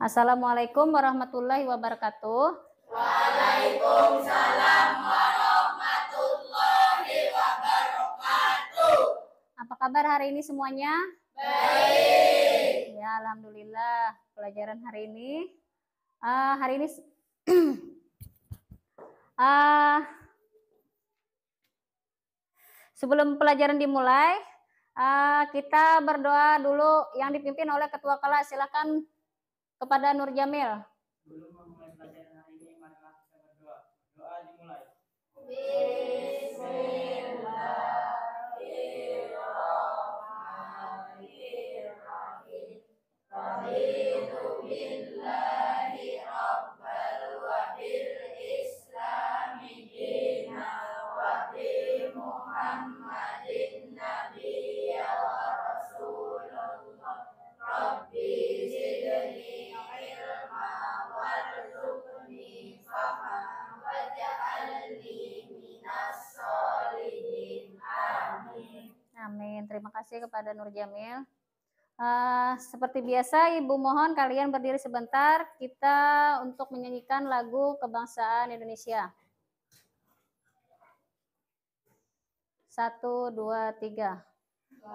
Assalamualaikum warahmatullahi wabarakatuh. Waalaikumsalam warahmatullahi wabarakatuh. Apa kabar hari ini semuanya? Baik. Ya, alhamdulillah. Pelajaran hari ini, sebelum pelajaran dimulai, kita berdoa dulu yang dipimpin oleh ketua kelas. Silakan kepada Nur Jamil. Sebelum memulai pelajaran hari ini, marilah kita berdoa. Doa dimulai. Bismillahirrahmanirrahim. Raditu billahi rabbal wa bil islami dinan wa bi Muhammadin nabiyya wa rasulullah. Rabbi zidni ilma warzuqni fahma waj'alni minas sholihin. Amin. Amin. Terima kasih kepada Nur Jamil. Seperti biasa, Ibu mohon kalian berdiri sebentar. Kita untuk menyanyikan lagu kebangsaan Indonesia. 1, 2, 3.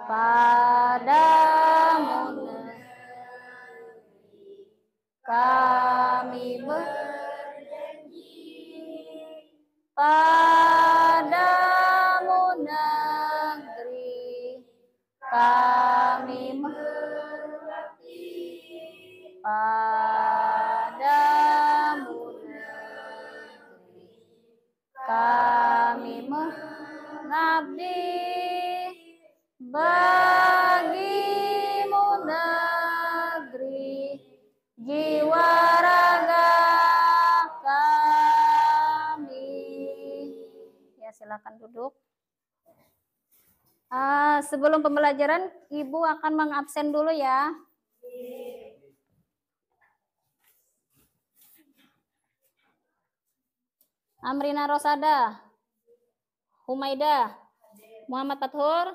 Padamu negeri kami berjanji, padamu negeri kami berbakti, padamu negeri kami mengabdi, bagimu negeri jiwa raga kami. Ya, silakan duduk. Sebelum pembelajaran, Ibu akan mengabsen dulu ya. Amrina Rosada, Humaida, Muhammad Fathur,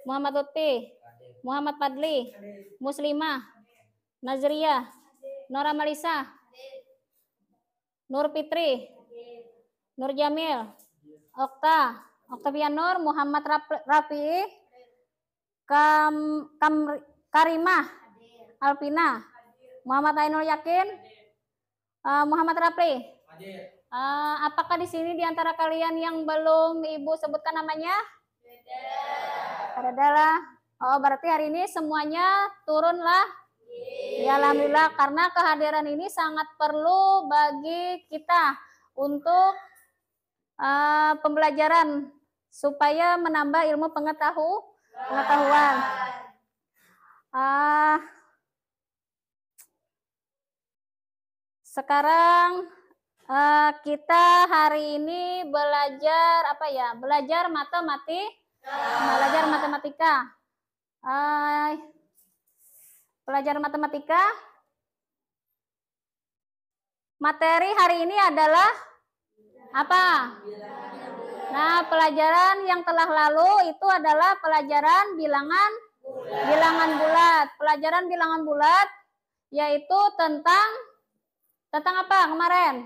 Muhammad Lutfi, Muhammad Fadli, Muslimah, Nazriyah, Nora Malisa, Nur Fitri, Nur Jamil, Oktavian Nur, Muhammad Rafi, Karimah, Alpina, Muhammad Ainul Yakin, Muhammad Rapli. Apakah di sini di antara kalian yang belum Ibu sebutkan namanya? Adalah. Oh, berarti hari ini semuanya turunlah. Ya, alhamdulillah, karena kehadiran ini sangat perlu bagi kita untuk pembelajaran supaya menambah ilmu pengetahuan. Sekarang kita hari ini belajar apa ya? Belajar matematika. Pelajaran matematika. Materi hari ini adalah apa? Nah, pelajaran yang telah lalu itu adalah pelajaran bilangan bulat. Pelajaran bilangan bulat yaitu tentang apa kemarin?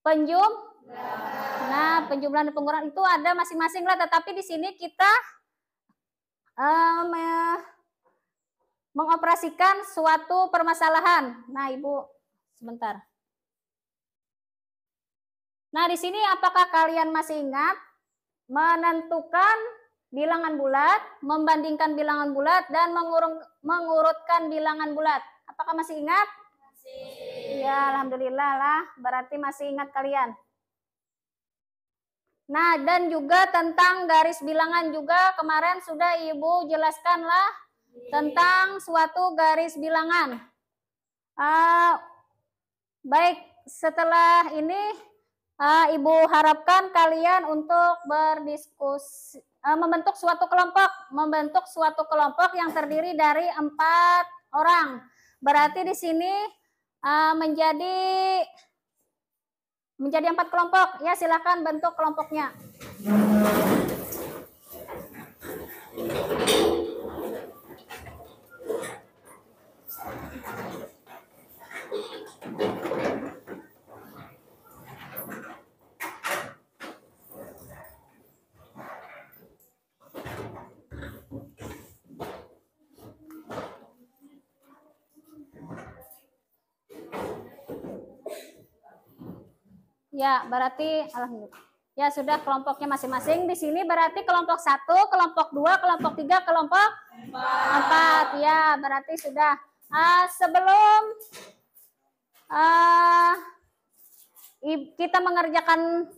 Penjumlahan dan pengurangan itu ada masing-masing lah, tetapi di sini kita mengoperasikan suatu permasalahan. Nah, Ibu, sebentar. Nah, di sini apakah kalian masih ingat menentukan bilangan bulat, membandingkan bilangan bulat, dan mengurutkan bilangan bulat? Apakah masih ingat? Ya, alhamdulillah lah, berarti masih ingat kalian. Nah, dan juga tentang garis bilangan juga kemarin sudah Ibu jelaskan lah tentang suatu garis bilangan. Baik, setelah ini Ibu harapkan kalian untuk berdiskusi, membentuk suatu kelompok yang terdiri dari 4 orang. Berarti di sini menjadi 4 kelompok. Ya, silakan bentuk kelompoknya. Ya, berarti alhamdulillah. Ya sudah kelompoknya masing-masing. Di sini berarti kelompok 1, kelompok 2, kelompok 3, kelompok 4. Ya, berarti sudah. Sebelum kita mengerjakan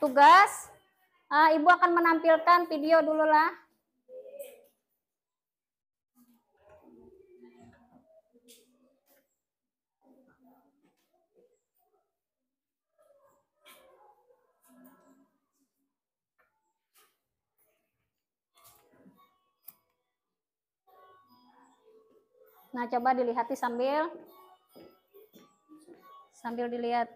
tugas, Ibu akan menampilkan video dulu lah. Nah, coba dilihat sambil dilihat.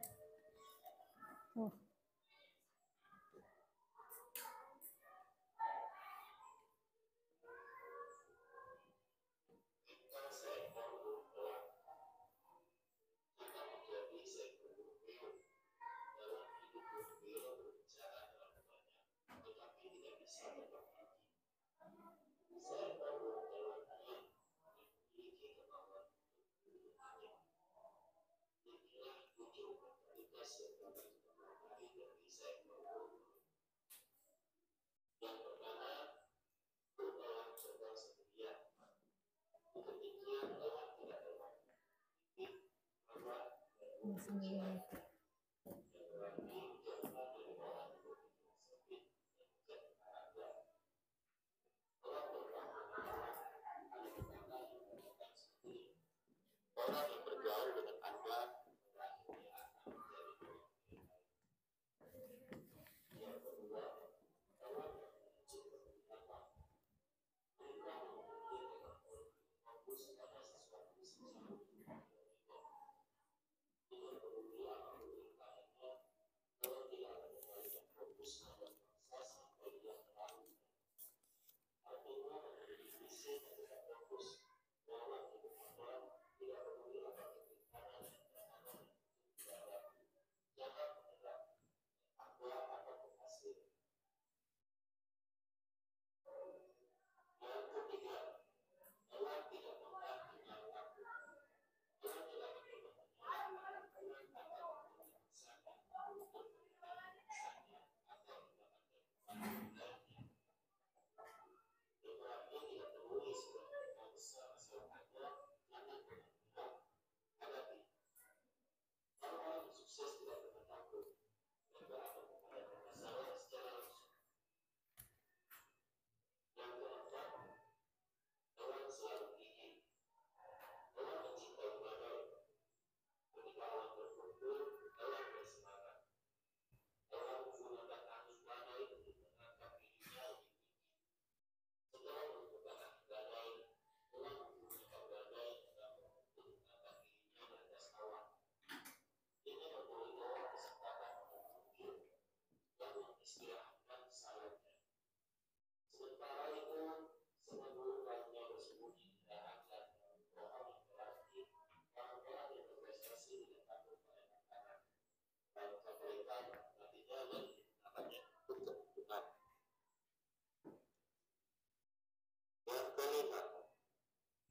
Yang kelima,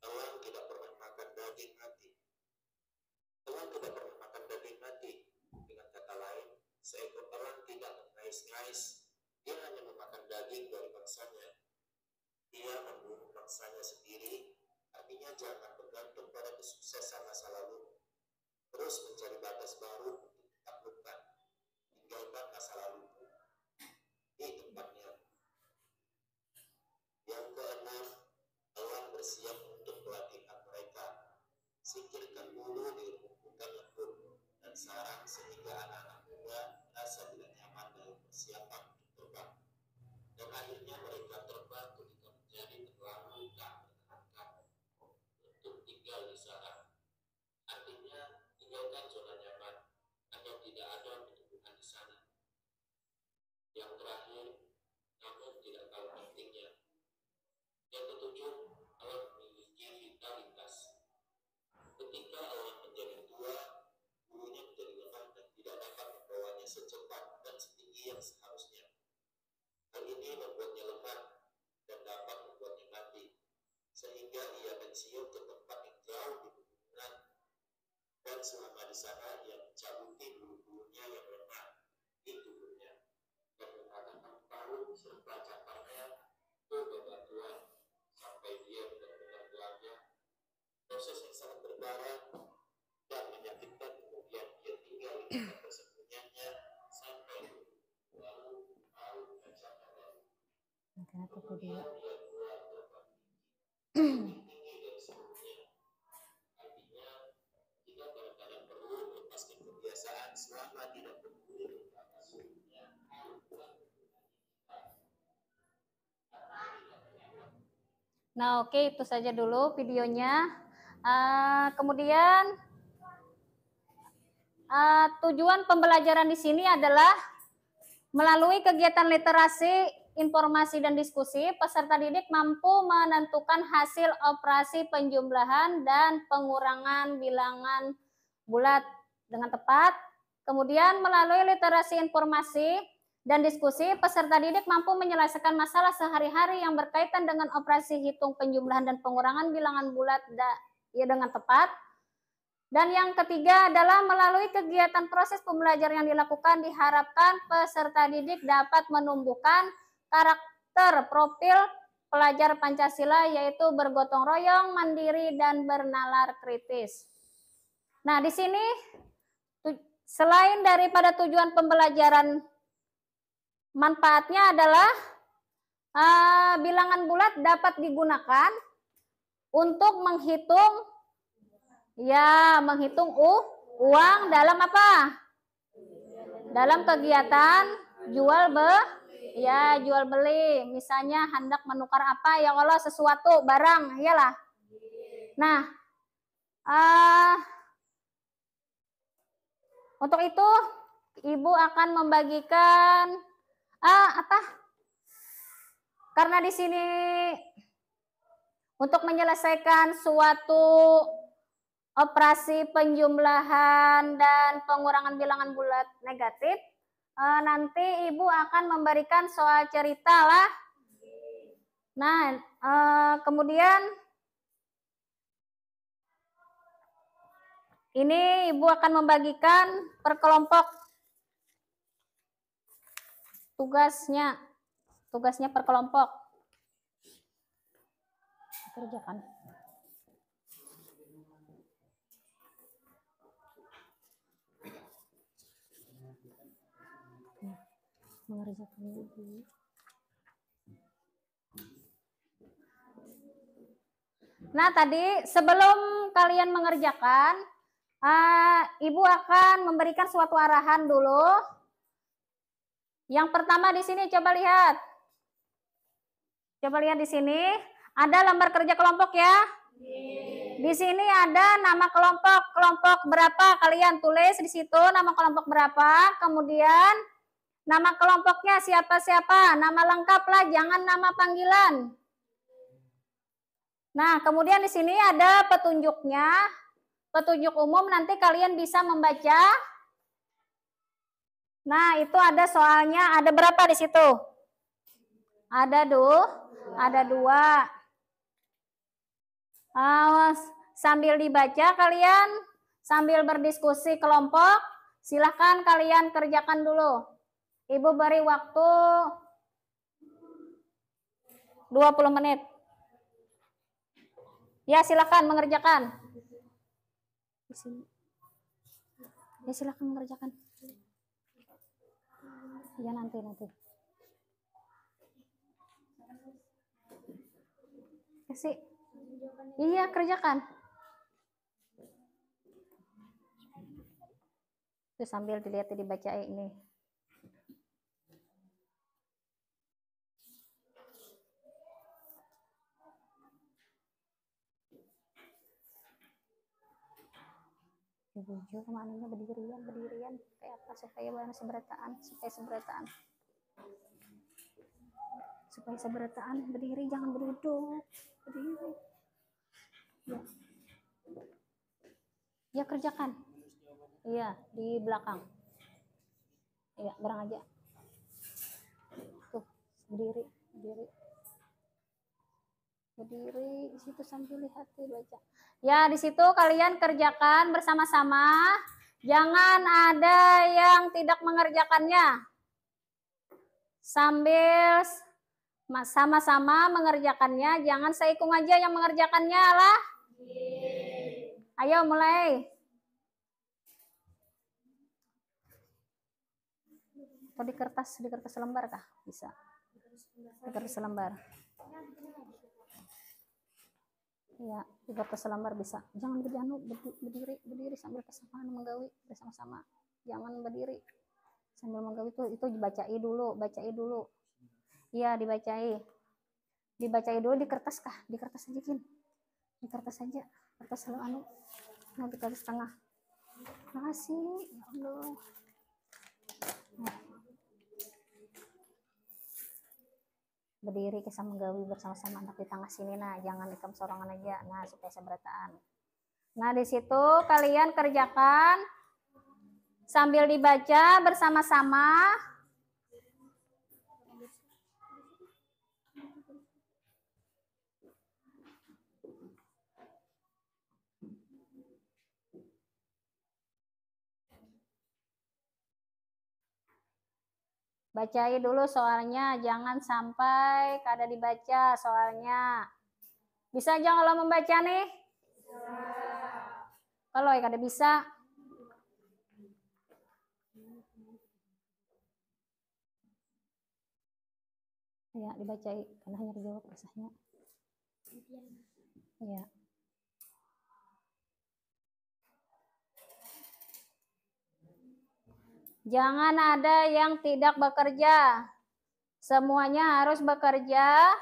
orang tidak pernah makan daging mati. Orang tidak pernah makan daging mati. Dengan kata lain, seekor orang tidak mengais-ngais. Dia hanya memakan daging dari bangsanya. Dia membunuh bangsanya sendiri. Artinya jangan bergantung pada kesuksesan masa lalu. Terus mencari batas baru untuk ditaklukkan. Tinggalkan masa lalu di tempatnya. Yang keenam, Allah bersiap untuk pelatihan mereka. Singkirkan dulu di rumpukan lembut dan sarang sehingga anak-anak muda merasa tidak nyaman dalam persiapan untuk terbang. Dan akhirnya mereka terbang ketika menjadi terlalu tak menyenangkan untuk tinggal di sana. Artinya tinggalkan zona nyaman agar tidak ada pertumbuhan di sana. Yang terakhir, namun tidak kalah pentingnya, yang ketujuh, Allah memiliki vitalitas. Ketika Allah menjadi tua, bulunya menjadi lemah dan tidak dapat membawanya secepat dan setinggi yang seharusnya. Hal ini membuatnya lemah dan dapat membuatnya mati, sehingga ia pensiun ke tempat yang jauh di pegunungan, dan selama di sana ia mencabuti bulu-bulunya proses yang sangat berbahaya dan menyakitkan, kemudian dia tinggal di tempat persembunyiannya sampai lalu mau mencapai kemudian dia keluar terbang tinggi dari sebelumnya. Artinya jika kadang-kadang perlu lepaskan kebiasaan selama tidak peduli tentang sebelumnya. Nah, oke, itu saja dulu videonya. Kemudian tujuan pembelajaran di sini adalah melalui kegiatan literasi, informasi, dan diskusi, peserta didik mampu menentukan hasil operasi penjumlahan dan pengurangan bilangan bulat dengan tepat. Kemudian melalui literasi informasi dan diskusi, peserta didik mampu menyelesaikan masalah sehari-hari yang berkaitan dengan operasi hitung penjumlahan dan pengurangan bilangan bulat dengan tepat. Dan yang ketiga adalah melalui kegiatan proses pembelajaran yang dilakukan, diharapkan peserta didik dapat menumbuhkan karakter profil pelajar Pancasila, yaitu bergotong royong, mandiri, dan bernalar kritis. Nah, di sini selain daripada tujuan pembelajaran, manfaatnya adalah bilangan bulat dapat digunakan untuk menghitung uang dalam apa? Dalam kegiatan jual beli. Misalnya hendak menukar apa ya Allah, sesuatu barang, iyalah. Nah, untuk itu Ibu akan membagikan karena di sini untuk menyelesaikan suatu operasi penjumlahan dan pengurangan bilangan bulat negatif, nanti Ibu akan memberikan soal cerita lah. Nah, kemudian ini Ibu akan membagikan per kelompok tugasnya per kelompok. Kerjakan. Mengerjakan dulu. Nah, tadi sebelum kalian mengerjakan, Ibu akan memberikan suatu arahan dulu. Yang pertama di sini coba lihat. Coba lihat di sini, ada lembar kerja kelompok ya. Di sini ada nama kelompok berapa, kalian tulis di situ nama kelompok berapa, kemudian nama kelompoknya siapa-siapa, nama lengkap lah, jangan nama panggilan. Nah, kemudian di sini ada petunjuknya, petunjuk umum, nanti kalian bisa membaca. Nah, itu ada soalnya, ada berapa di situ? Ada dua. Sambil dibaca kalian, sambil berdiskusi kelompok, silahkan kalian kerjakan dulu. Ibu beri waktu 20 menit. Ya, silahkan mengerjakan. Ya, silahkan mengerjakan. Ya, nanti. Kasih. Iya, kerjakan. Itu sambil dilihat dibaca ini. Ibu kemananya berdirian kayak apa supaya seberataan berdiri, jangan berduduk, berdiri. Ya, kerjakan. Iya, di belakang. Iya, bareng aja. Tuh, berdiri. Berdiri di situ sambil lihat baca. Ya, di situ kalian kerjakan bersama-sama. Jangan ada yang tidak mengerjakannya. Sambil sama-sama mengerjakannya, jangan seikung aja yang mengerjakannya lah. Ayo mulai. Atau di kertas selembar kah? Bisa. Di kertas selembar. Iya, di kertas selembar bisa. Jangan berdiri sambil kesamaan menggawi bersama-sama. Jangan berdiri sambil menggawi itu dibacai dulu. Iya, dibacai dulu di kertas kah? Di kertas aja Kin. Di kertas aja. Kertas di kertas tengah. Makasih, ya Allah. Berdiri kisah menggawi bersama-sama anak di tengah sini, nah jangan ikam sorangan aja, nah supaya seberataan. Nah di situ kalian kerjakan sambil dibaca bersama-sama. Bacai dulu soalnya, jangan sampai kada dibaca soalnya. Bisa aja kalau membaca nih? Kalau ya kada bisa. Ya, dibacai karena hanya dijawab rasanya. Ya. Jangan ada yang tidak bekerja. Semuanya harus bekerja.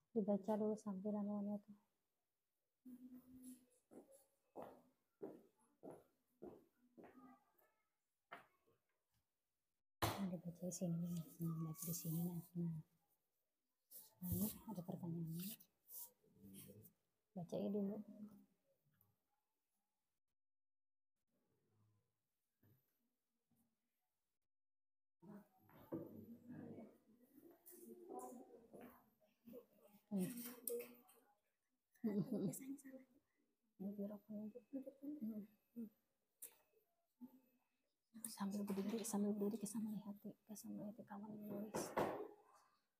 Dibaca dulu sambil anuannya tuh. Nah, dibaca di sini, nah baca di sini, nah ini ada pertanyaannya. Bacain dulu. Sambil berdiri kisah melihat kawan menulis.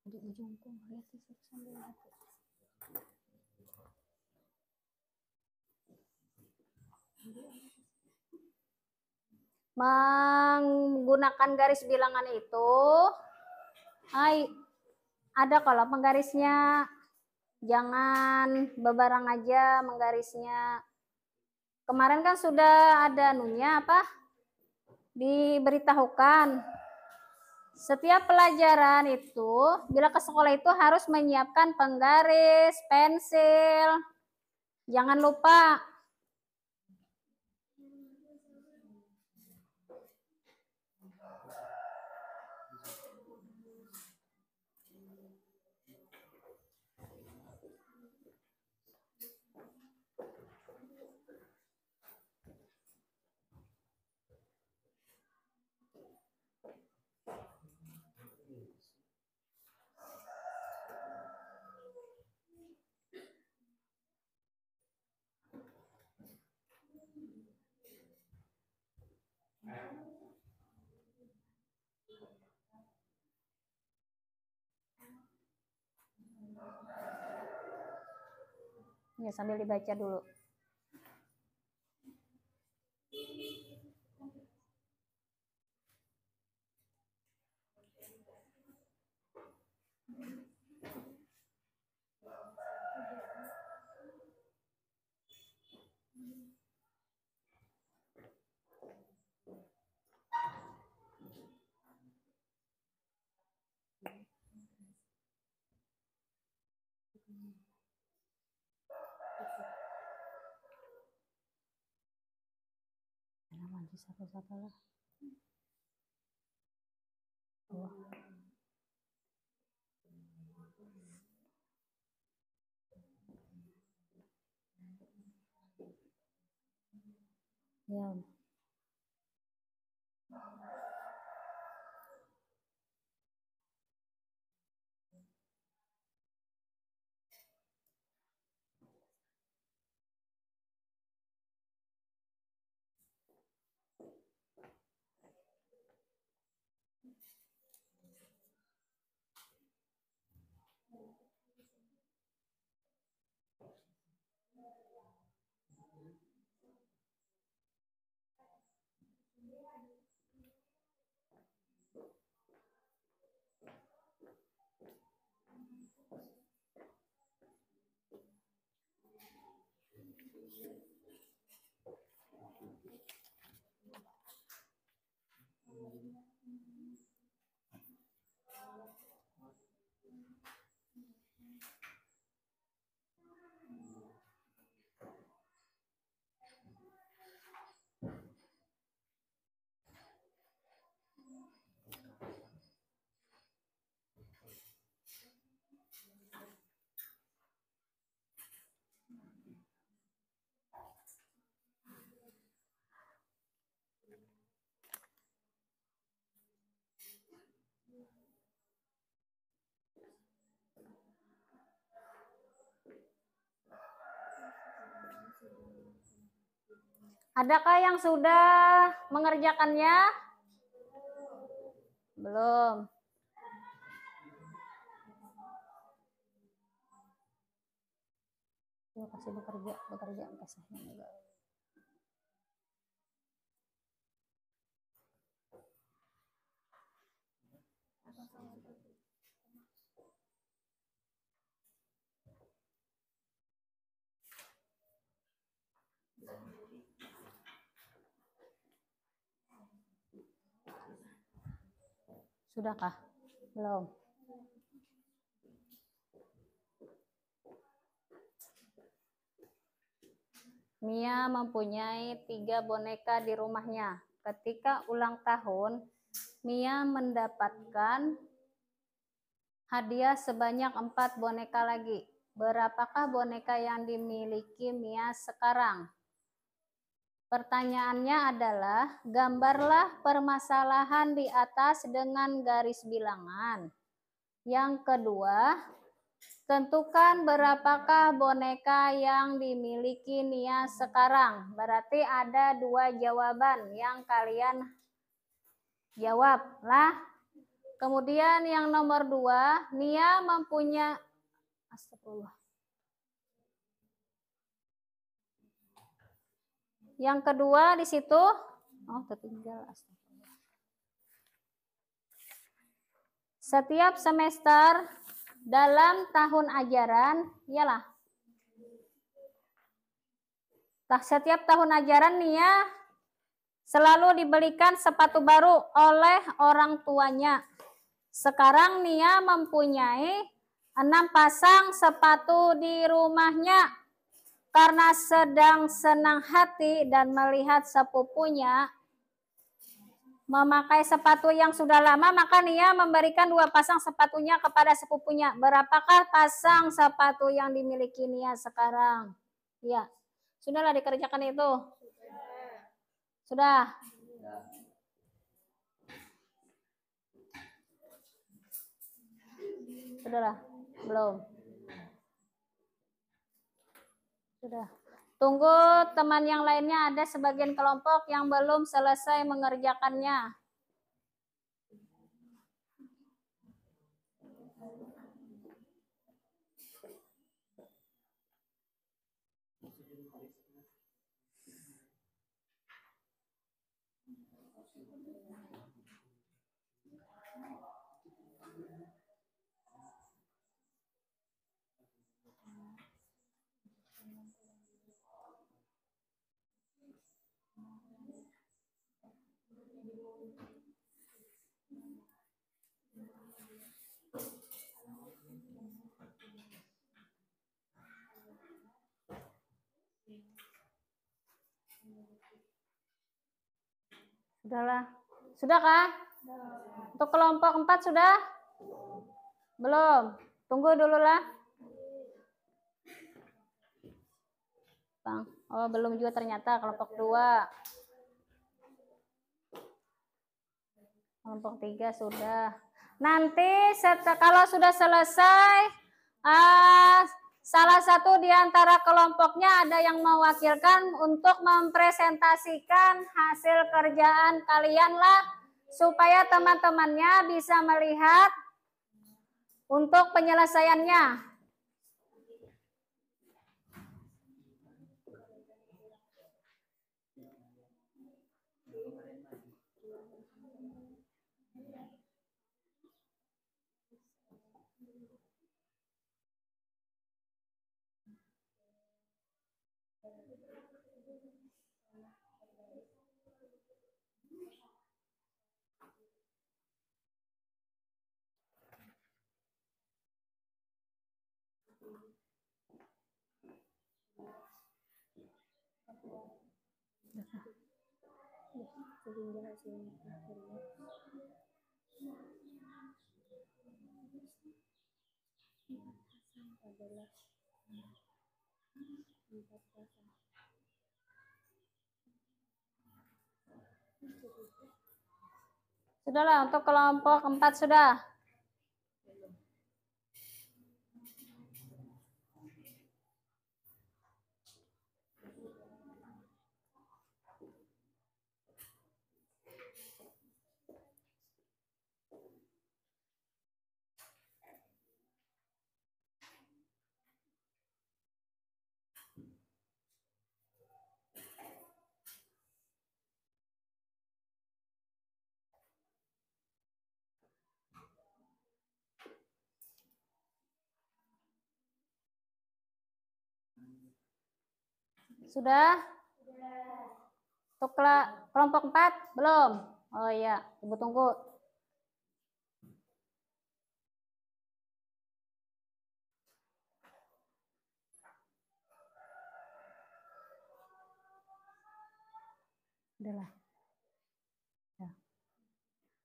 Di ujungku lihat itu sambil lihat. Menggunakan garis bilangan itu, ada kalau penggarisnya, jangan bebarang aja menggarisnya. Kemarin kan sudah ada anunya apa? Diberitahukan. Setiap pelajaran itu, bila ke sekolah itu harus menyiapkan penggaris, pensil. Jangan lupa. Ya, sambil dibaca dulu. Satu-satu lah. Oh. Ya. Adakah yang sudah mengerjakannya? Belum. Kasih bekerja kasihnya enggak. Sudahkah? Belum. Mia mempunyai 3 boneka di rumahnya. Ketika ulang tahun, Mia mendapatkan hadiah sebanyak 4 boneka lagi. Berapakah boneka yang dimiliki Mia sekarang? Pertanyaannya adalah, gambarlah permasalahan di atas dengan garis bilangan. Yang kedua, tentukan berapakah boneka yang dimiliki Nia sekarang. Berarti ada 2 jawaban yang kalian jawablah. Kemudian yang nomor 2, Nia mempunyai astagfirullah. Yang kedua di situ, tertinggal astagfirullah. Setiap semester dalam tahun ajaran, iyalah. Setiap tahun ajaran Nia selalu dibelikan sepatu baru oleh orang tuanya. Sekarang Nia mempunyai 6 pasang sepatu di rumahnya. Karena sedang senang hati dan melihat sepupunya memakai sepatu yang sudah lama, maka Nia memberikan 2 pasang sepatunya kepada sepupunya. Berapakah pasang sepatu yang dimiliki Nia sekarang? Ya, sudahlah dikerjakan itu. Sudah. Sudahlah, belum. Sudah. Tunggu teman yang lainnya, ada sebagian kelompok yang belum selesai mengerjakannya. Sudahlah. Sudahkah? Untuk kelompok 4 sudah? Belum. Tunggu dulu lah. Bang. Oh, belum juga ternyata kelompok 2. Kelompok 3 sudah. Nanti kalau sudah selesai, salah satu di antara kelompoknya ada yang mewakilkan untuk mempresentasikan hasil kerjaan kalian lah, supaya teman-temannya bisa melihat untuk penyelesaiannya. Sudahlah, untuk kelompok 4 sudah. Sudah? Untuk kelompok 4? Belum? Oh iya, Ibu tunggu. Udahlah. Ya.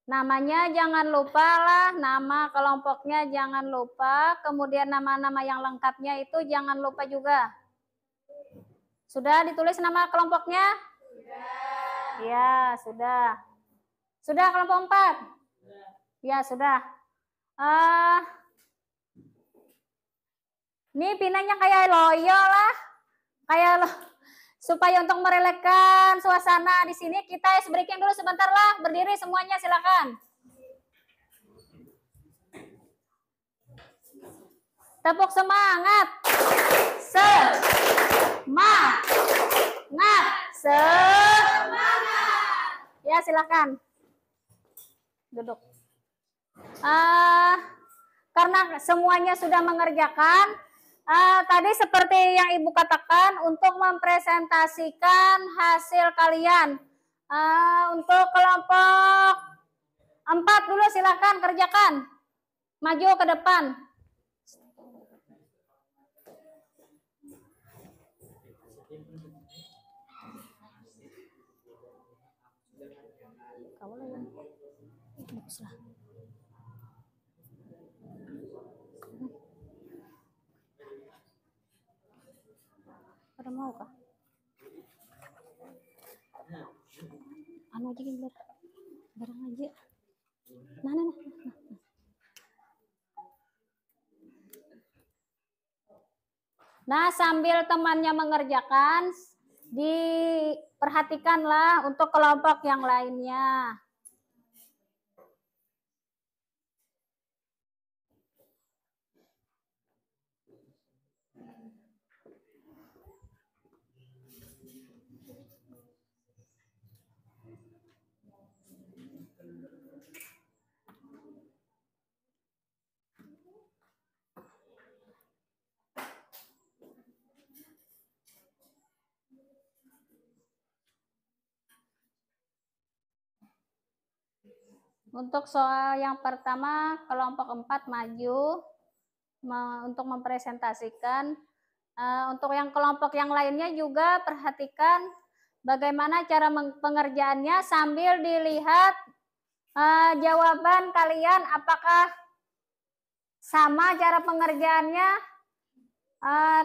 Namanya jangan lupa lah, nama kelompoknya jangan lupa, kemudian nama-nama yang lengkapnya itu jangan lupa juga. Sudah ditulis nama kelompoknya? Sudah. Ya, sudah. Sudah kelompok 4? Ya, sudah. Ini pinanya kayak loyo lah. Kayak supaya untuk merelakan suasana di sini, kita breaking dulu sebentar lah. Berdiri semuanya, silakan. Tepuk semangat. Semangat. Semangat. Ya, silakan. Duduk. Karena semuanya sudah mengerjakan, tadi seperti yang Ibu katakan untuk mempresentasikan hasil kalian. Untuk kelompok 4 dulu silakan kerjakan. Maju ke depan. Baguslah. Pada mau kah? Anu aja gini barang aja. Nah. Nah, sambil temannya mengerjakan, diperhatikanlah untuk kelompok yang lainnya. Untuk soal yang pertama, kelompok 4 maju untuk mempresentasikan. Untuk yang kelompok yang lainnya juga perhatikan bagaimana cara pengerjaannya sambil dilihat jawaban kalian apakah sama cara pengerjaannya,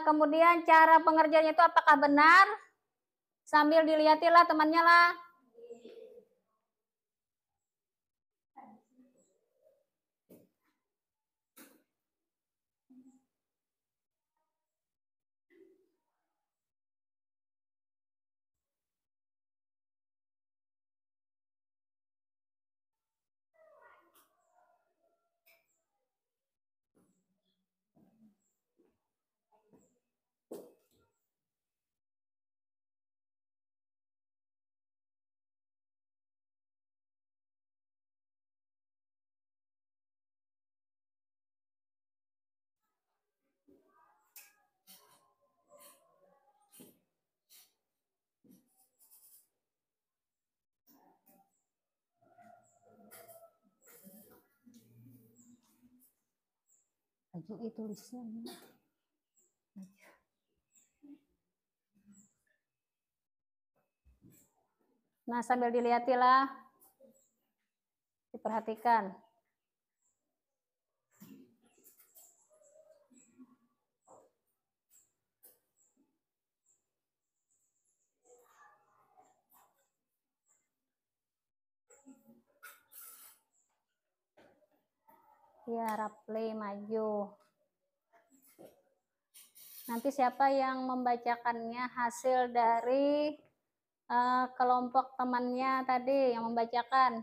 kemudian cara pengerjaannya itu apakah benar, sambil dilihatilah temannya lah. Maju tulisnya. Nah, sambil dilihatilah, diperhatikan. Ya, Rapli maju. Nanti siapa yang membacakannya hasil dari kelompok temannya tadi yang membacakan?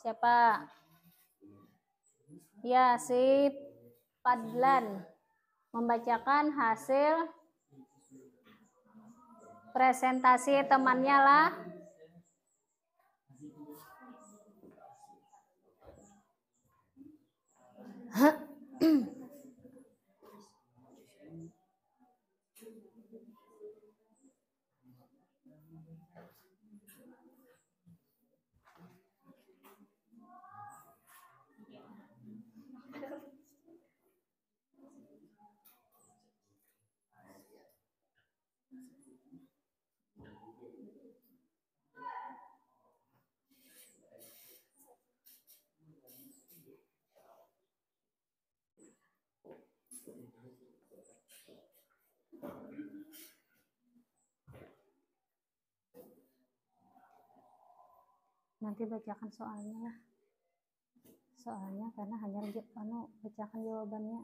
Siapa? Ya, si Padlan membacakan hasil presentasi temannya lah. Nanti bacakan soalnya lah. Soalnya karena hanya bacakan jawabannya.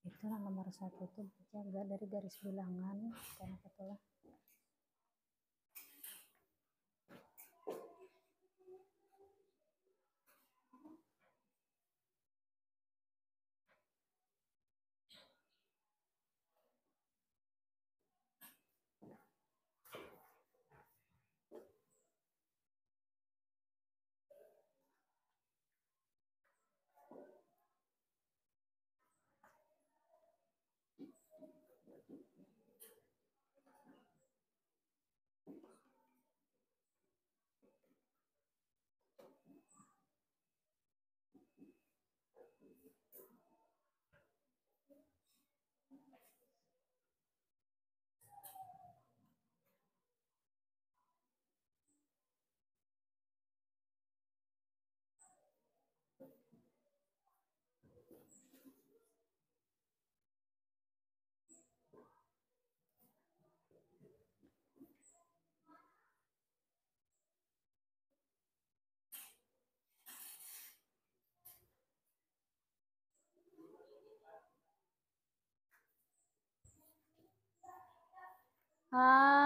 Itulah nomor 1 itu jaga dari garis bilangan karena itulah.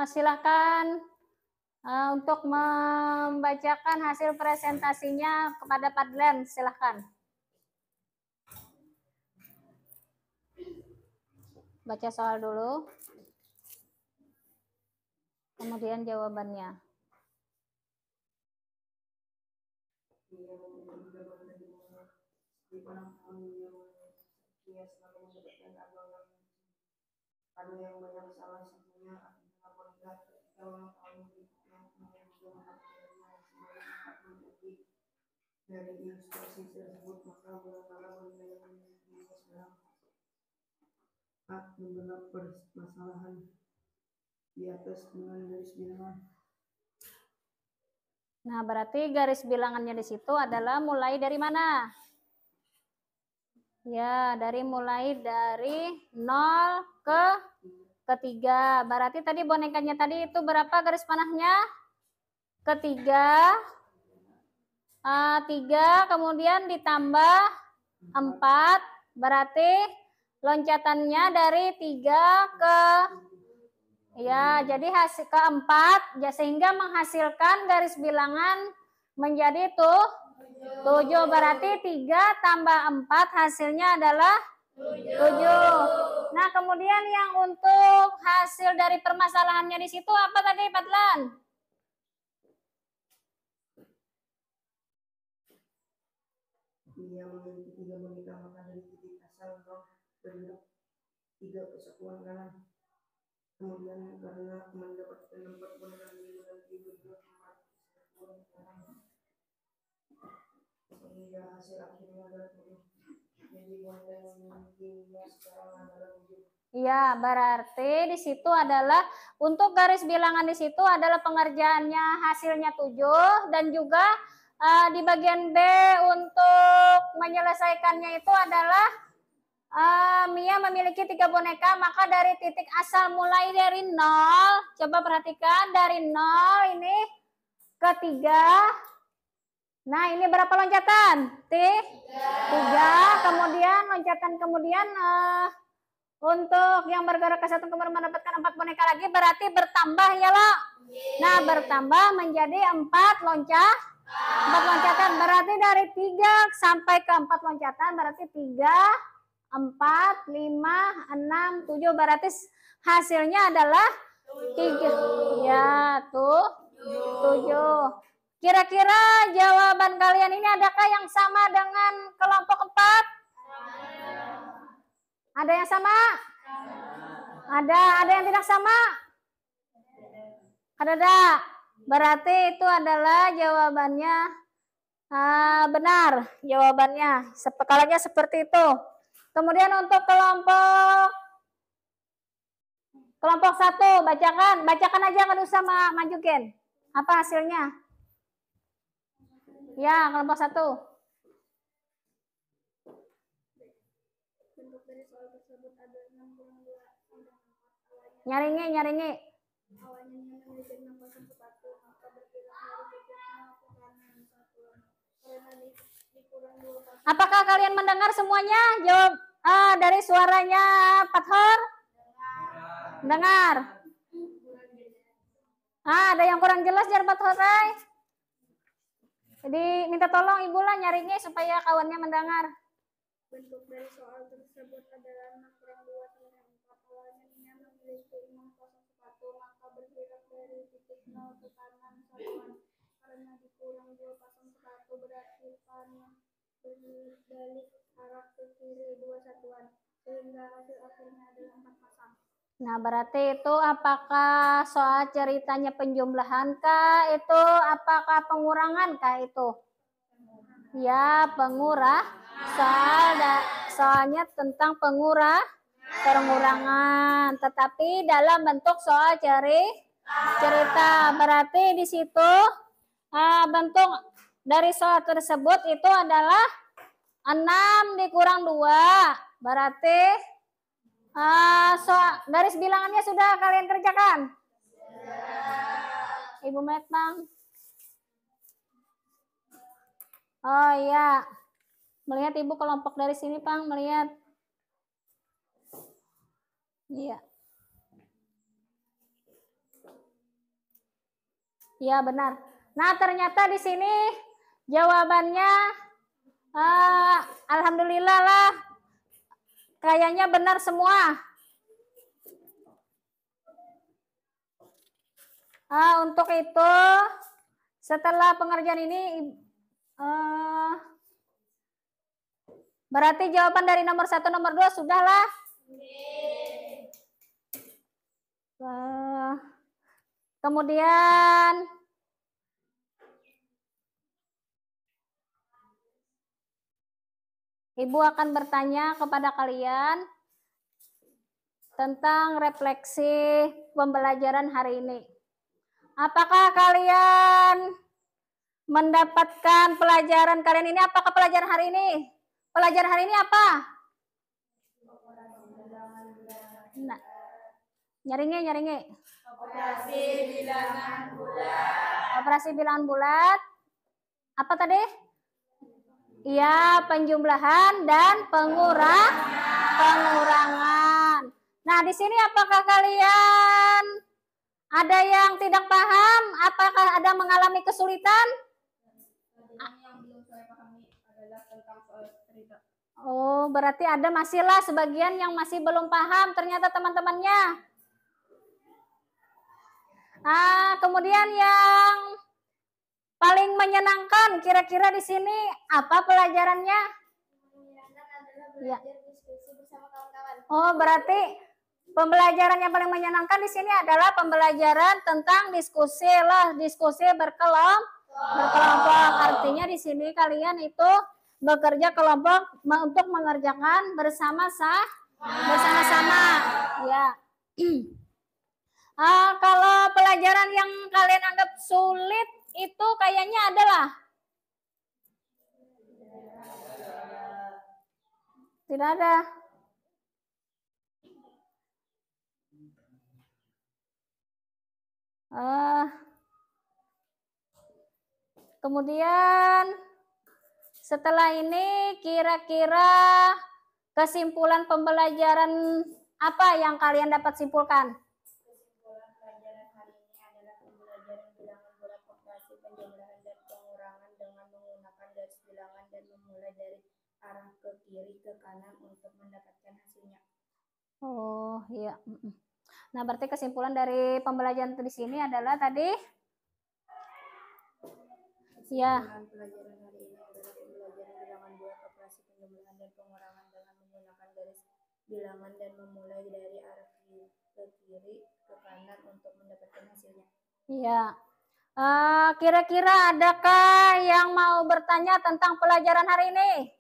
Silakan untuk membacakan hasil presentasinya kepada Padlen, silakan. Baca soal dulu, kemudian jawabannya. Ada yang banyak salah satunya apabila ketika ulang tahun berikutnya dari ilustrasi tersebut maka benar-benar bernilai membelah permasalahan di atas dengan garis bilangan. Nah, berarti garis bilangannya di situ adalah mulai dari mana? Ya, mulai dari 0 ke 3. Berarti tadi bonekanya tadi itu berapa garis panahnya? Ke 3. 3 kemudian ditambah 4. Berarti loncatannya dari 3 ke jadi hasil ke 4 sehingga menghasilkan garis bilangan menjadi 7. Berarti 3 tambah 4 hasilnya adalah 7. Nah, kemudian yang untuk hasil dari permasalahannya di situ apa tadi, Padlan? Dia memiliki 3 boneka, maka dari titik asal roh bergerak 3 persatuan kanan. Kemudian karena mendapatkan 4 boneka ini berarti bergerak 4 persatuan kanan. Sehingga hasil akhirnya adalah 7. Jadi boneka yang dimiliki sekarang adalah 7. Iya, berarti di situ adalah untuk garis bilangan di situ adalah pengerjaannya hasilnya 7 dan juga di bagian B untuk menyelesaikannya itu adalah Mia memiliki 3 boneka, maka dari titik asal mulai dari 0, coba perhatikan dari 0 ini ke 3. Nah, ini berapa loncatan? 3. Kemudian loncatan kemudian untuk yang bergerak ke 1 kemudian mendapatkan 4 boneka lagi berarti bertambah ya lo. Nah, bertambah menjadi 4 loncatan. Berarti dari 3 sampai ke 4 loncatan berarti 3, 4, 5, 6, 7. Berarti hasilnya adalah 3. Ya, 7. Kira-kira jawaban kalian ini adakah yang sama dengan kelompok 4? Ada yang sama? Ada yang tidak sama? Ada. Berarti itu adalah jawabannya benar. Jawabannya skalanya seperti itu. Kemudian untuk kelompok 1 bacakan aja, nggak usah majukin. Apa hasilnya? Ya, kelompok 1. Bentuk dari soal tersebut adalah 6 kurang 2 tambah 4. Nyaringi. Awalnya nyaman dari 6 pasang sepatu, maka berbilang dari titik 0 ke kanan satuan. Karena dikurang 2 pasang. Apakah kalian mendengar semuanya? Jawab dari suaranya Fathor. Dengar. Ada yang kurang jelas jar Fathor. Jadi minta tolong ibu lah nyaringi supaya kawannya mendengar. Bentuk dari soal tersebut adalah 6 kurang 2 tambah 4. Awalnya nyaman memiliki 6 pasang sepatu, maka bergerak dari titik 0 ke kanan satuan. Karena dikurang 2 pasang sepatu, berarti panah berbalik arah ke kiri 2 satuan. Sehingga hasil akhirnya adalah 4 pasang. Nah, berarti itu apakah soal ceritanya penjumlahan kah? Itu apakah pengurangan kah itu? Ya, soalnya tentang pengurangan, tetapi dalam bentuk soal cerita. Berarti di situ bentuk dari soal tersebut itu adalah 6 dikurang 2. Berarti garis bilangannya sudah kalian kerjakan? Ibu Metang. Oh iya. Melihat ibu kelompok dari sini, Pang, melihat. Iya. Iya, benar. Nah, ternyata di sini jawabannya alhamdulillah lah. Kayaknya benar semua. Untuk itu, setelah pengerjaan ini, berarti jawaban dari nomor 1, nomor 2 sudahlah. Kemudian Ibu akan bertanya kepada kalian tentang refleksi pembelajaran hari ini. Apakah kalian mendapatkan pelajaran kalian ini? Apakah pelajaran hari ini? Pelajaran hari ini apa? Nah, nyaringi. Operasi bilangan bulat. Apa tadi? Iya, penjumlahan dan pengurangan. Nah, di sini apakah kalian ada yang tidak paham? Apakah ada mengalami kesulitan? Yang belum saya pahami adalah tentang soal cerita. Oh, berarti ada masihlah sebagian yang masih belum paham ternyata teman-temannya. Kemudian yang paling menyenangkan kira-kira di sini apa pelajarannya? Menyenangkan adalah Ya. belajar diskusi bersama kawan-kawan. Oh, berarti pembelajaran yang paling menyenangkan di sini adalah pembelajaran tentang diskusi lah, diskusi berkelompok. Artinya di sini kalian itu bekerja kelompok untuk mengerjakan bersama-sama. Ya. Kalau pelajaran yang kalian anggap sulit itu kayaknya adalah tidak ada. Kemudian setelah ini kira-kira kesimpulan pembelajaran apa yang kalian dapat simpulkan? Kesimpulan pelajaran hari ini adalah pembelajaran bilangan bulat operasi penjumlahan dan pengurangan dengan menggunakan garis bilangan dan memulai dari arah ke kiri ke kanan untuk mendapatkan hasilnya. Oh, iya. Nah, berarti kesimpulan dari pembelajaran di sini adalah tadi ya. Pelajaran hari ini adalah pembelajaran bilangan bulat operasi penjumlahan dan pengurangan dengan menggunakan garis bilangan dan memulai dari arah ke kiri ke kanan untuk mendapatkan hasilnya. Iya. Kira-kira adakah yang mau bertanya tentang pelajaran hari ini?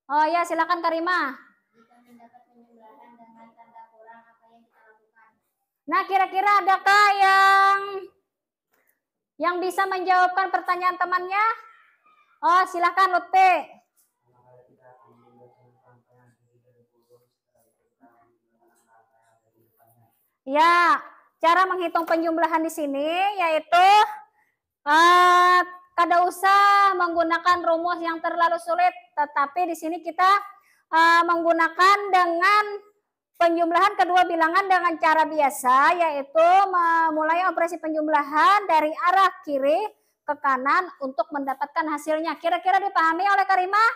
Oh ya, silakan Karima. Jika mendapat penjumlahan dengan tanda kurang, apa yang kita lakukan? Nah, kira-kira adakah yang bisa menjawabkan pertanyaan temannya? Oh, silakan Lutfi. Ya, cara menghitung penjumlahan di sini yaitu kada usah menggunakan rumus yang terlalu sulit, tetapi di sini kita menggunakan dengan penjumlahan kedua bilangan dengan cara biasa, yaitu memulai operasi penjumlahan dari arah kiri ke kanan untuk mendapatkan hasilnya. Kira-kira dipahami oleh Karimah?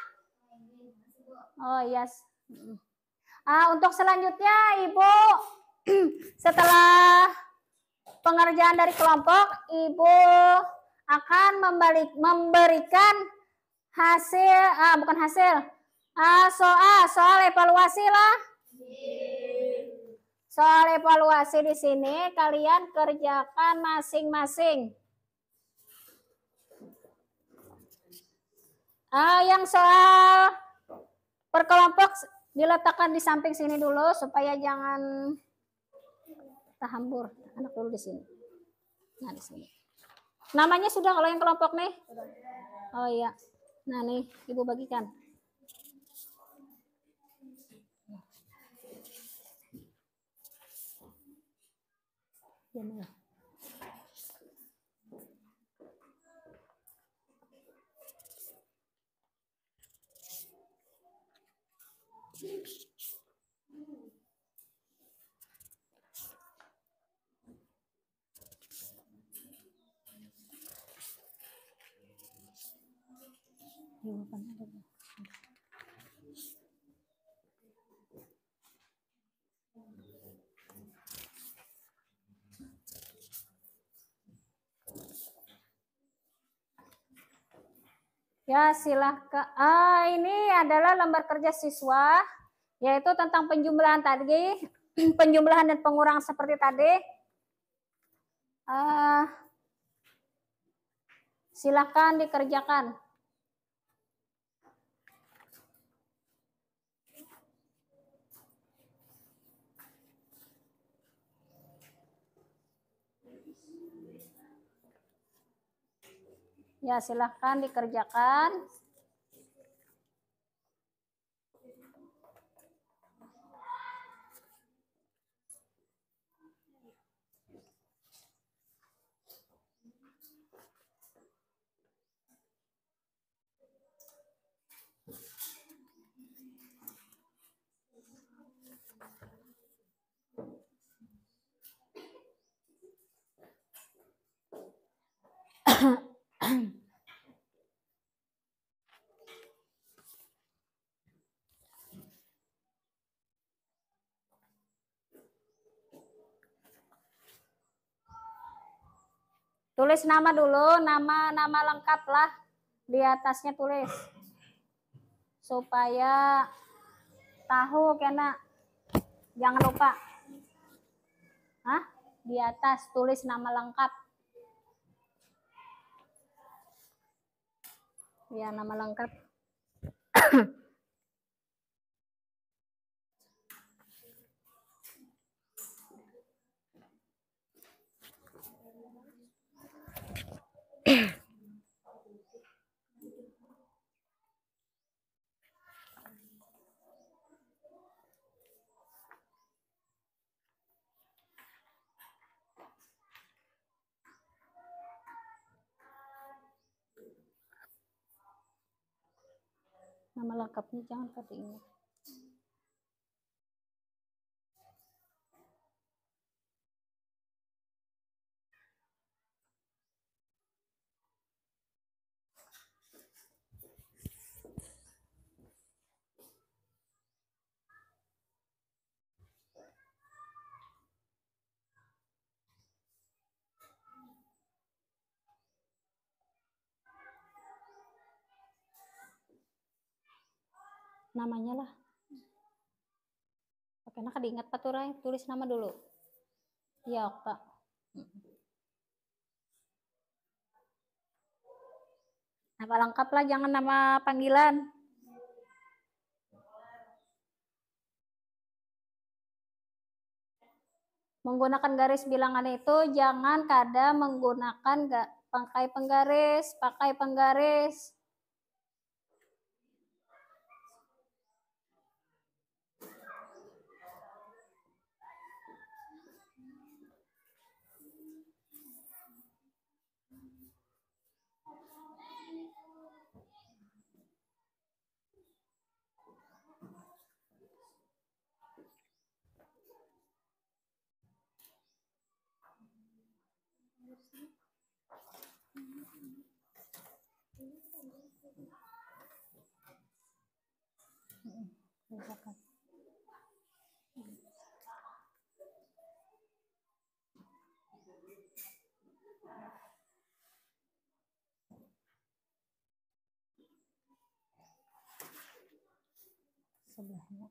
Oh yes. Untuk selanjutnya Ibu setelah pengerjaan dari kelompok, Ibu akan memberikan hasil, bukan hasil, soal evaluasi lah. Soal evaluasi di sini kalian kerjakan masing-masing. Yang soal per kelompok diletakkan di samping sini dulu supaya jangan terhambur. Anak dulu di sini. Nah, di sini. Namanya sudah kalau yang kelompok nih? Oh iya. Nah, nih Ibu bagikan. Ya, ya silahkan. Ini adalah lembar kerja siswa, yaitu tentang penjumlahan tadi, penjumlahan dan pengurangan seperti tadi. Silahkan dikerjakan. Ya, silahkan dikerjakan. Tulis nama dulu, nama lengkap lah. Di atasnya tulis. Supaya tahu kena. Jangan lupa. Di atas tulis nama lengkap. Ya, nama lengkap. Nama lengkapnya jangan pada ingat. Namanya lah. Oke, nah diingat paturai, tulis nama dulu. Ya, Okta. Nama lengkap lah, jangan nama panggilan. Menggunakan garis bilangan itu jangan kada menggunakan pakai penggaris. Sebelahnya.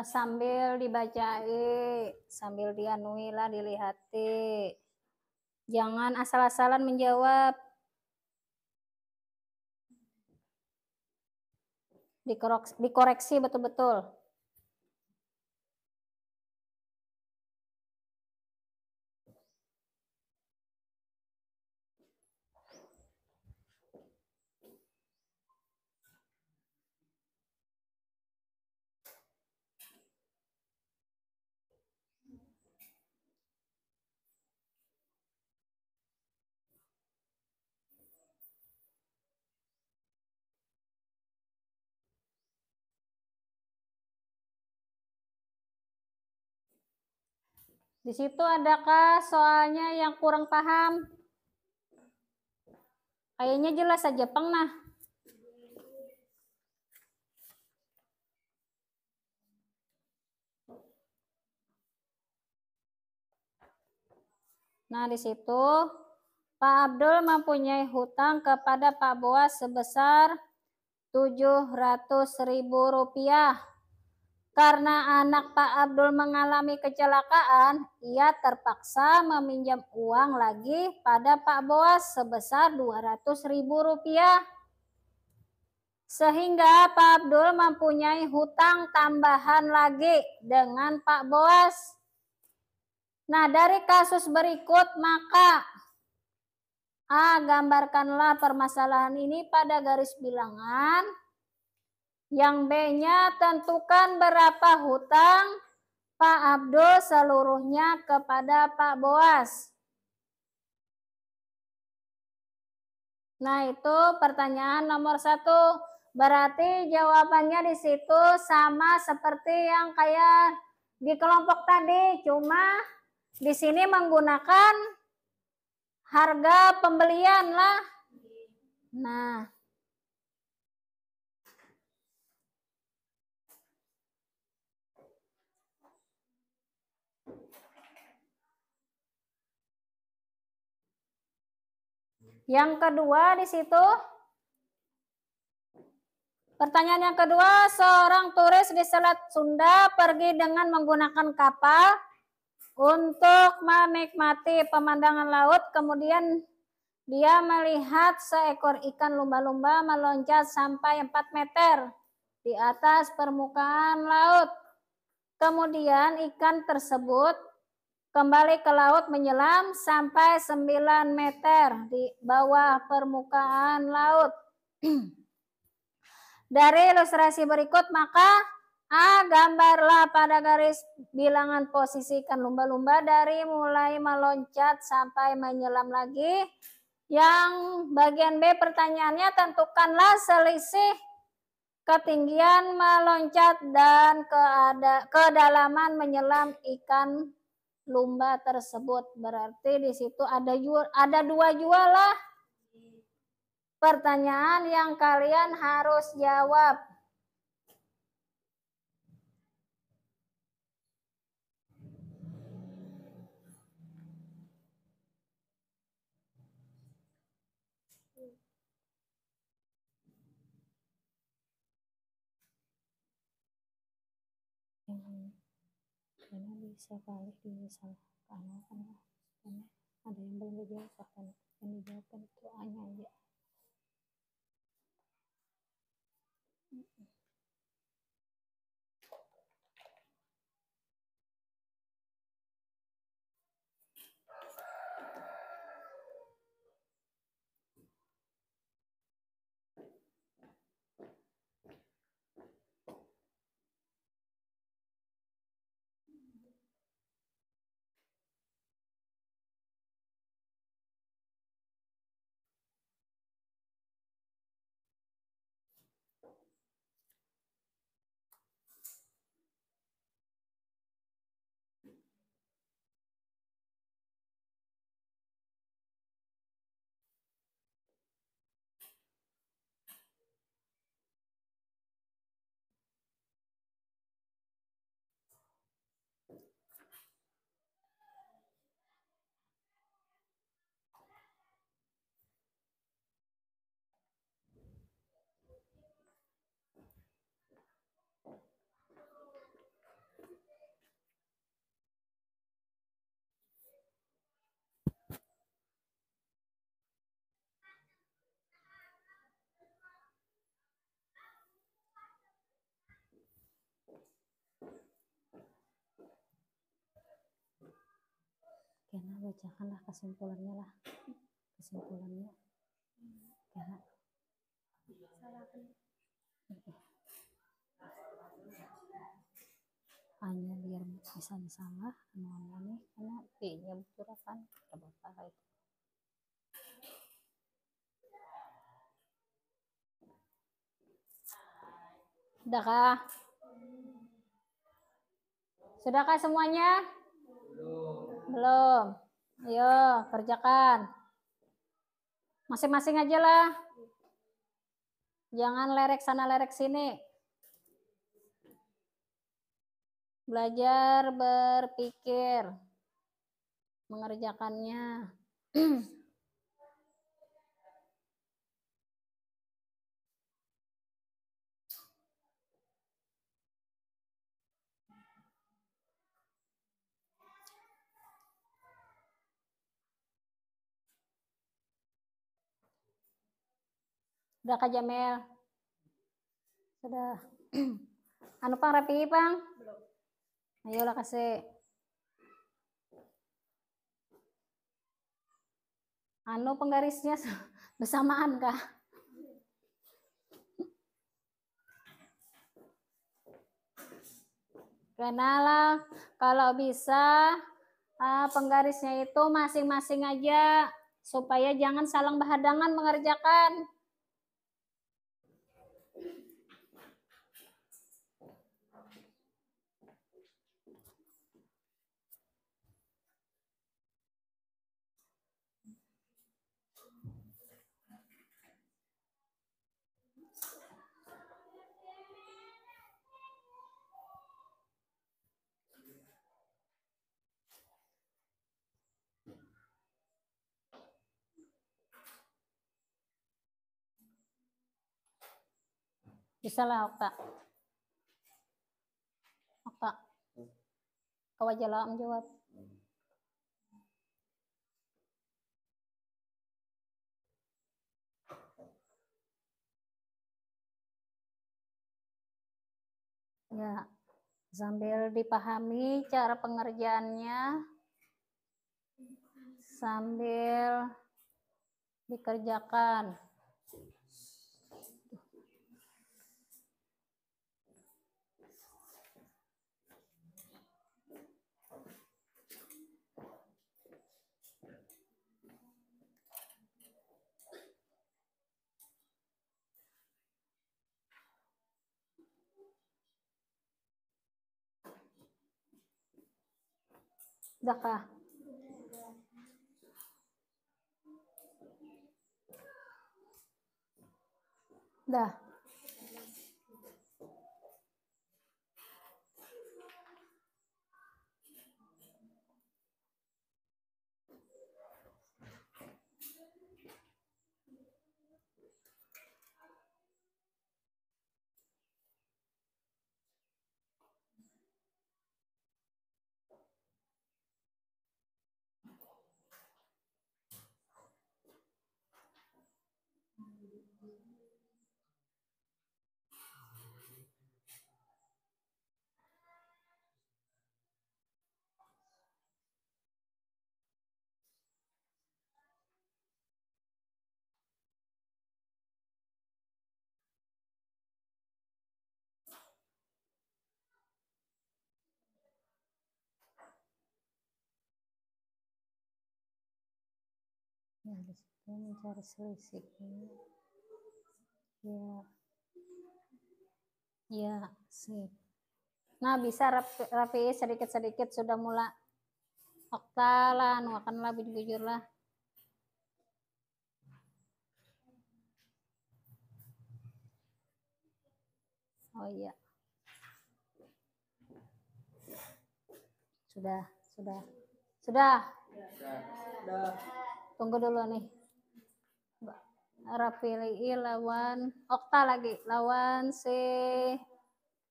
Sambil dibacai, sambil dianui lah, dilihati. Jangan asal-asalan menjawab. Dikoreksi betul-betul. Di situ adakah soalnya yang kurang paham? Kayaknya jelas aja, Peng, nah. Nah, di situ Pak Abdul mempunyai hutang kepada Pak Boas sebesar 700.000 rupiah. Karena anak Pak Abdul mengalami kecelakaan, ia terpaksa meminjam uang lagi pada Pak Boas sebesar 200.000 rupiah. Sehingga Pak Abdul mempunyai hutang tambahan lagi dengan Pak Boas. Nah, dari kasus berikut maka A. Gambarkanlah permasalahan ini pada garis bilangan. Yang B-nya tentukan berapa hutang Pak Abdul seluruhnya kepada Pak Boas. Nah, itu pertanyaan nomor 1. Berarti jawabannya di situ sama seperti yang kayak di kelompok tadi, cuma di sini menggunakan harga pembelian lah. Nah, yang kedua di situ, pertanyaan yang kedua, seorang turis di Selat Sunda pergi dengan menggunakan kapal untuk menikmati pemandangan laut. Kemudian dia melihat seekor ikan lumba-lumba meloncat sampai 4 meter di atas permukaan laut. Kemudian ikan tersebut kembali ke laut menyelam sampai 9 meter di bawah permukaan laut. Dari ilustrasi berikut maka A. Gambarlah pada garis bilangan posisi ikan lumba-lumba dari mulai meloncat sampai menyelam lagi. Yang bagian B pertanyaannya, tentukanlah selisih ketinggian meloncat dan kedalaman menyelam ikan lumba tersebut. Berarti di situ ada 2 jua lah pertanyaan yang kalian harus jawab. karena bisa kali disalahkan karena ada yang belum dijawab kan yang dijawabkan itu hanya aja. Karena bacakanlah kesimpulannya lah. Kesimpulannya. Karena hanya biar bisa salah ini karena D-nya bocor kan apa itu. Sudahkah? Sudahkah semuanya? Belum. Ayo, kerjakan. Masing-masing aja lah. Jangan lerek sana lerek sini. Belajar berpikir. Mengerjakannya. Sudah Kak Jamil? Sudah. Anu Pang rapi Pang? Belum. Ayolah kasih. Anu penggarisnya bersamaan kah? Kenalah kalau bisa penggarisnya itu masing-masing aja supaya jangan saling berhadangan mengerjakan. Bisa lah Okta. Okta. Kau aja lah menjawab. Ya, sambil dipahami cara pengerjaannya, sambil dikerjakan. Udah kah? Udah. Ya, di situ mencari selisihnya. Ya. Ya, sip. Nah, bisa rapi sedikit-sedikit sudah mulai oktalan, makanlah bujur-bujur lah. Oh iya. Sudah. Tunggu dulu nih. Rapi lawan okta lagi, lawan si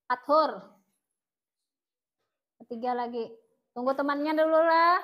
Athur. Ketiga lagi. Tunggu temannya dulu lah.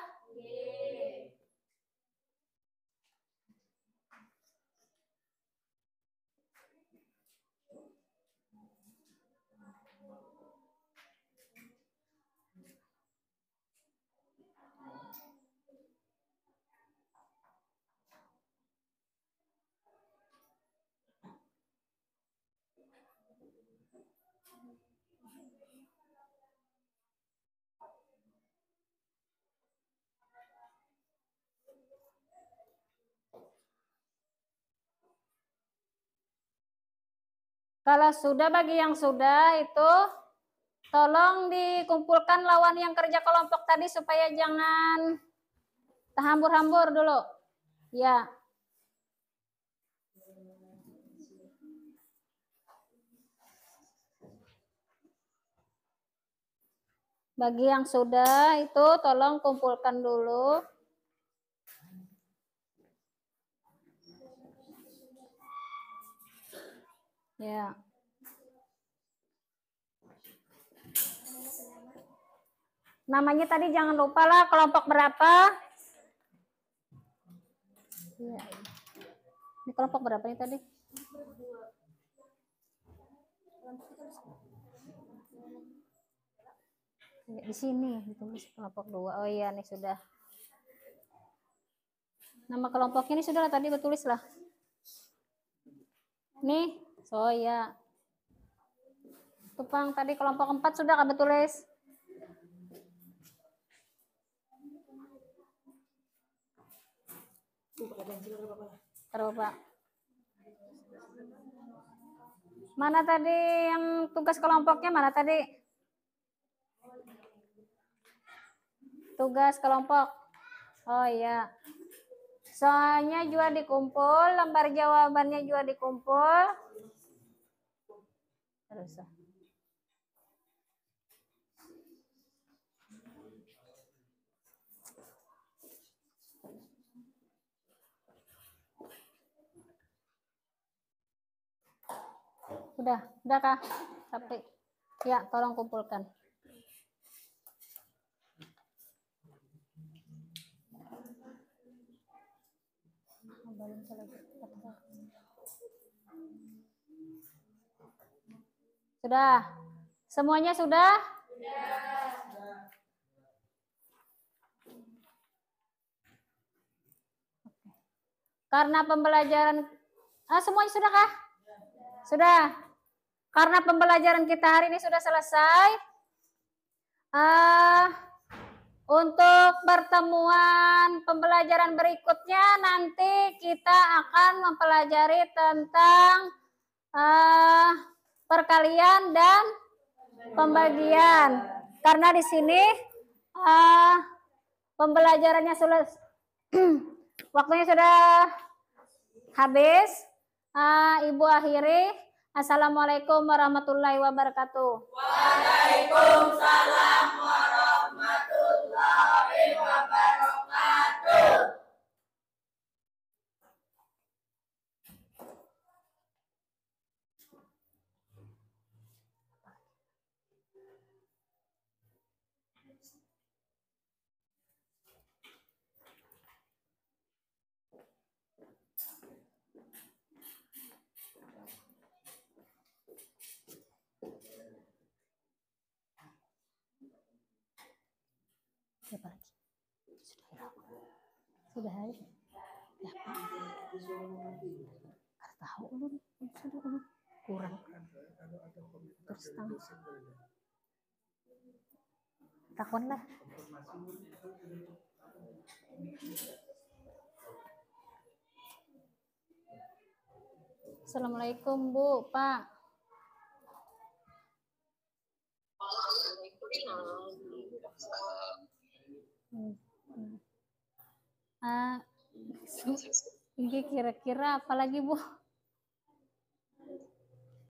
Kalau sudah, bagi yang sudah itu tolong dikumpulkan lawan yang kerja kelompok tadi supaya jangan terhambur-hambur dulu. Ya. Bagi yang sudah itu tolong kumpulkan dulu. Ya. Namanya tadi jangan lupa lah, kelompok berapa. Ya. Ini kelompok berapa nih tadi? Ya, di sini ditulis kelompok 2. Oh iya, nih sudah. Nama kelompoknya ini sudah tadi betulis lah. Nih, so ya. Tupang tadi kelompok 4 sudah kan betulis? Taruh, Pak. Mana tadi yang tugas kelompoknya? Mana tadi? Tugas kelompok. Oh iya. Soalnya juga dikumpul, lembar jawabannya juga dikumpul. Terus. Udah kah? Tapi ya, tolong kumpulkan. Sudah? Semuanya sudah? Karena pembelajaran semuanya sudah kah? Sudah. Karena pembelajaran kita hari ini sudah selesai. Untuk pertemuan pembelajaran berikutnya nanti kita akan mempelajari tentang perkalian dan pembagian. Karena di sini pembelajarannya sudah waktunya sudah habis. Ibu akhiri. Assalamualaikum warahmatullahi wabarakatuh. Waalaikumsalam warahmatullahi wabarakatuh. Sudah hari. Ya, Pak. Tahu ulun. Sudah ulun. Kurang. Terus tahu. Takon lah. Assalamualaikum Bu, Pak. Ah, ini kira-kira apa lagi Bu?